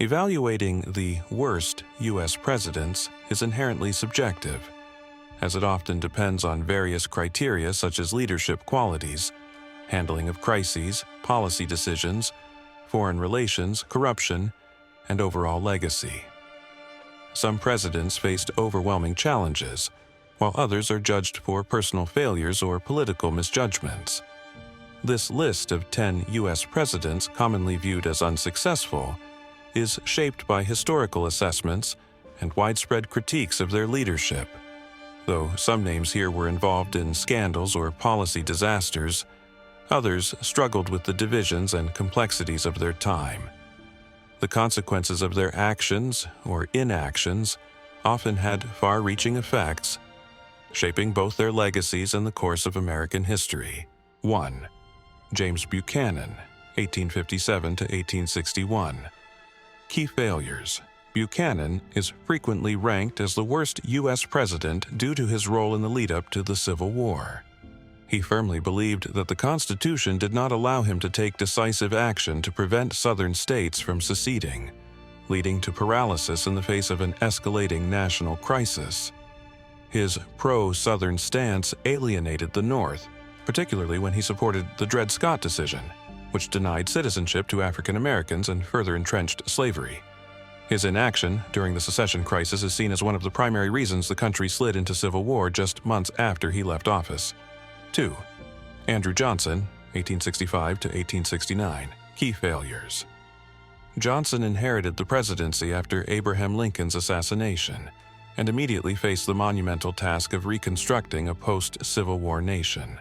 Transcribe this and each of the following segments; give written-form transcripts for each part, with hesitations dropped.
Evaluating the worst U.S. presidents is inherently subjective, as it often depends on various criteria such as leadership qualities, handling of crises, policy decisions, foreign relations, corruption, and overall legacy. Some presidents faced overwhelming challenges, while others are judged for personal failures or political misjudgments. This list of 10 U.S. presidents commonly viewed as unsuccessful is shaped by historical assessments and widespread critiques of their leadership. Though some names here were involved in scandals or policy disasters, others struggled with the divisions and complexities of their time. The consequences of their actions or inactions often had far-reaching effects, shaping both their legacies and the course of American history. 1. James Buchanan, 1857 to 1861. Key failures. Buchanan is frequently ranked as the worst U.S. president due to his role in the lead-up to the Civil War. He firmly believed that the Constitution did not allow him to take decisive action to prevent Southern states from seceding, leading to paralysis in the face of an escalating national crisis. His pro-Southern stance alienated the North, particularly when he supported the Dred Scott decision, which denied citizenship to African Americans and further entrenched slavery. His inaction during the secession crisis is seen as one of the primary reasons the country slid into civil war just months after he left office. 2. Andrew Johnson, 1865 to 1869. Key failures. Johnson inherited the presidency after Abraham Lincoln's assassination and immediately faced the monumental task of reconstructing a post-Civil War nation.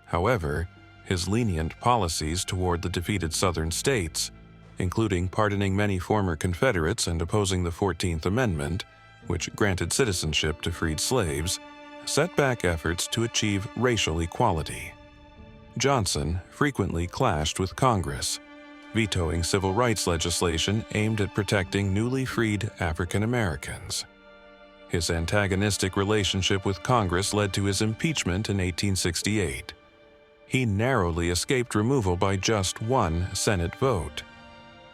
However, his lenient policies toward the defeated Southern states, including pardoning many former Confederates and opposing the 14th Amendment, which granted citizenship to freed slaves, set back efforts to achieve racial equality. Johnson frequently clashed with Congress, vetoing civil rights legislation aimed at protecting newly freed African Americans. His antagonistic relationship with Congress led to his impeachment in 1868. He narrowly escaped removal by just one Senate vote.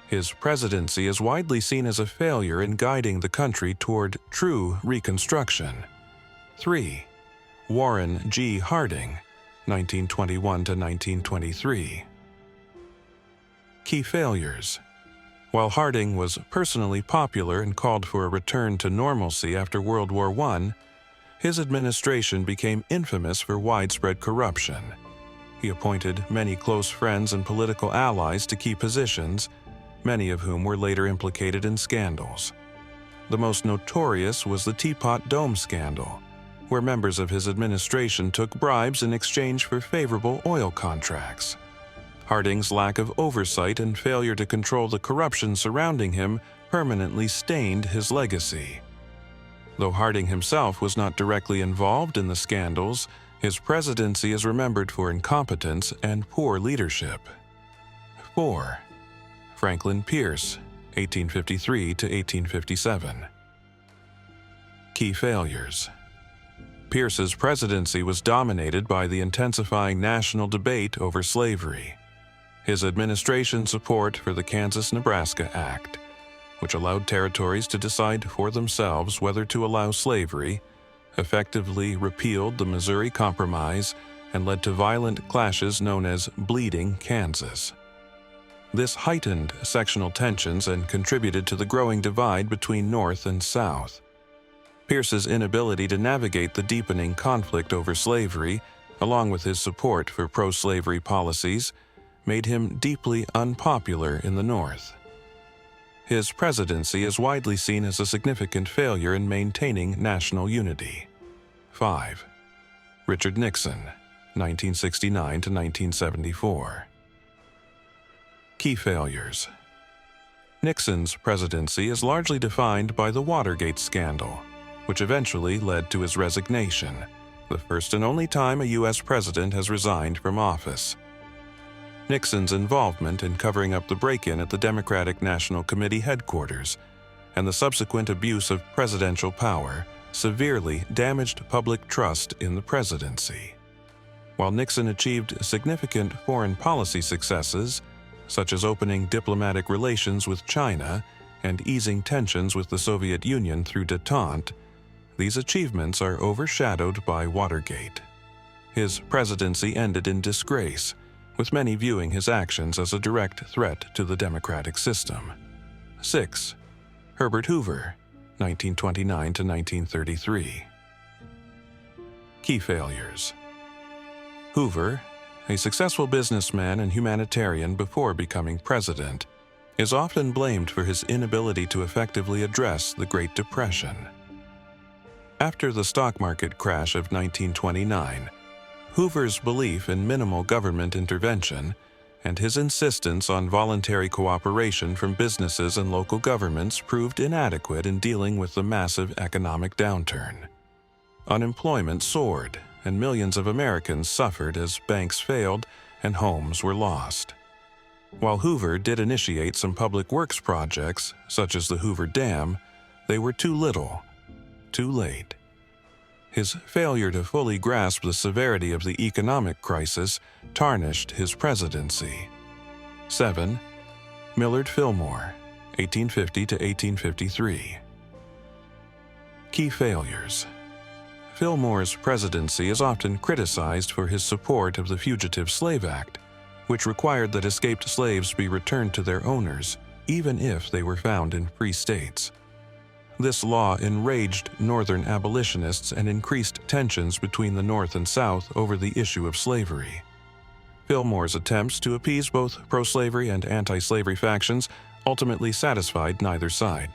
His presidency is widely seen as a failure in guiding the country toward true Reconstruction. 3. Warren G. Harding, 1921 to 1923. Key failures. While Harding was personally popular and called for a return to normalcy after World War I, his administration became infamous for widespread corruption. He appointed many close friends and political allies to key positions, many of whom were later implicated in scandals. The most notorious was the Teapot Dome scandal, where members of his administration took bribes in exchange for favorable oil contracts. Harding's lack of oversight and failure to control the corruption surrounding him permanently stained his legacy. Though Harding himself was not directly involved in the scandals, his presidency is remembered for incompetence and poor leadership. 4. Franklin Pierce, 1853 to 1857. Key failures. Pierce's presidency was dominated by the intensifying national debate over slavery. His administration's support for the Kansas-Nebraska Act, which allowed territories to decide for themselves whether to allow slavery, effectively repealed the Missouri Compromise and led to violent clashes known as Bleeding Kansas. This heightened sectional tensions and contributed to the growing divide between North and South. Pierce's inability to navigate the deepening conflict over slavery, along with his support for pro-slavery policies, made him deeply unpopular in the North. His presidency is widely seen as a significant failure in maintaining national unity. 5. Richard Nixon, 1969 to 1974. Key failures. Nixon's presidency is largely defined by the Watergate scandal, which eventually led to his resignation, the first and only time a U.S. president has resigned from office. Nixon's involvement in covering up the break-in at the Democratic National Committee headquarters and the subsequent abuse of presidential power severely damaged public trust in the presidency. While Nixon achieved significant foreign policy successes, such as opening diplomatic relations with China and easing tensions with the Soviet Union through détente, these achievements are overshadowed by Watergate. His presidency ended in disgrace, with many viewing his actions as a direct threat to the democratic system. 6. Herbert Hoover, 1929 to 1933. Key failures. Hoover, a successful businessman and humanitarian before becoming president, is often blamed for his inability to effectively address the Great Depression. After the stock market crash of 1929, Hoover's belief in minimal government intervention and his insistence on voluntary cooperation from businesses and local governments proved inadequate in dealing with the massive economic downturn. Unemployment soared, and millions of Americans suffered as banks failed and homes were lost. While Hoover did initiate some public works projects, such as the Hoover Dam, they were too little, too late. His failure to fully grasp the severity of the economic crisis tarnished his presidency. 7. Millard Fillmore, 1850 to 1853. Key failures. Fillmore's presidency is often criticized for his support of the Fugitive Slave Act, which required that escaped slaves be returned to their owners, even if they were found in free states. This law enraged Northern abolitionists and increased tensions between the North and South over the issue of slavery. Fillmore's attempts to appease both pro-slavery and anti-slavery factions ultimately satisfied neither side.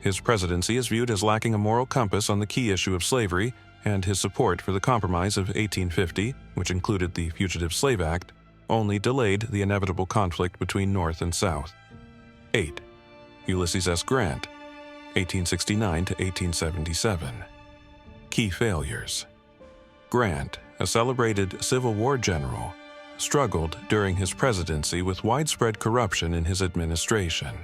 His presidency is viewed as lacking a moral compass on the key issue of slavery, and his support for the Compromise of 1850, which included the Fugitive Slave Act, only delayed the inevitable conflict between North and South. 8. Ulysses S Grant, 1869 to 1877. Key failures. Grant, a celebrated Civil War general, struggled during his presidency with widespread corruption in his administration.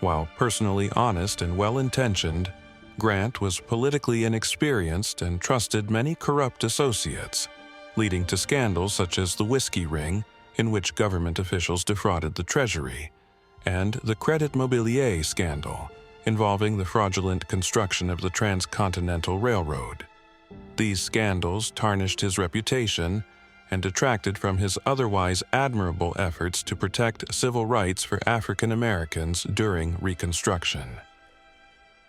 While personally honest and well-intentioned, Grant was politically inexperienced and trusted many corrupt associates, leading to scandals such as the Whiskey Ring, in which government officials defrauded the Treasury, and the Credit Mobilier scandal, involving the fraudulent construction of the Transcontinental Railroad. These scandals tarnished his reputation and detracted from his otherwise admirable efforts to protect civil rights for African Americans during Reconstruction.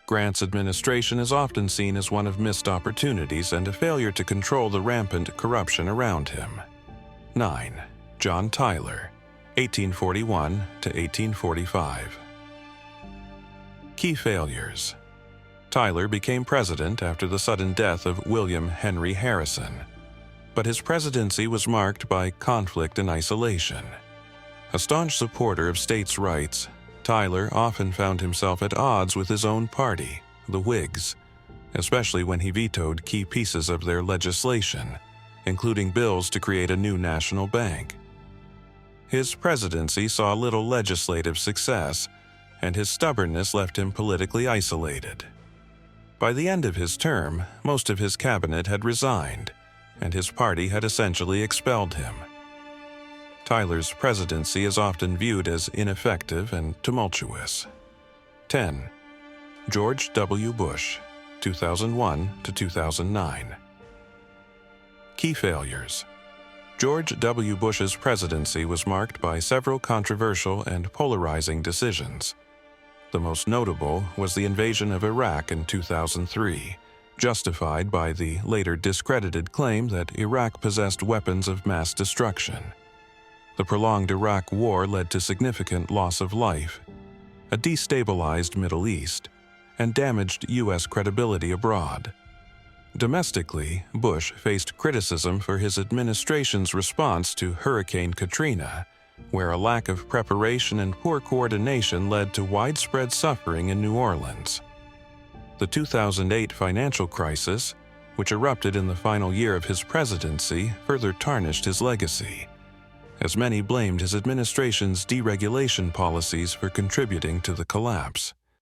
Grant's administration is often seen as one of missed opportunities and a failure to control the rampant corruption around him. 9. John Tyler, 1841 to 1845. Key failures. Tyler became president after the sudden death of William Henry Harrison, but his presidency was marked by conflict and isolation. A staunch supporter of states' rights, Tyler often found himself at odds with his own party, the Whigs, especially when he vetoed key pieces of their legislation, including bills to create a new national bank. His presidency saw little legislative success, and his stubbornness left him politically isolated. By the end of his term, most of his cabinet had resigned, and his party had essentially expelled him. Tyler's presidency is often viewed as ineffective and tumultuous. 10. George W. Bush, 2001 to 2009. Key failures. George W. Bush's presidency was marked by several controversial and polarizing decisions. The most notable was the invasion of Iraq in 2003, justified by the later discredited claim that Iraq possessed weapons of mass destruction. The prolonged Iraq War led to significant loss of life, a destabilized Middle East, and damaged U.S. credibility abroad. Domestically, Bush faced criticism for his administration's response to Hurricane Katrina, where a lack of preparation and poor coordination led to widespread suffering in New Orleans. The 2008 financial crisis, which erupted in the final year of his presidency, further tarnished his legacy, as many blamed his administration's deregulation policies for contributing to the collapse.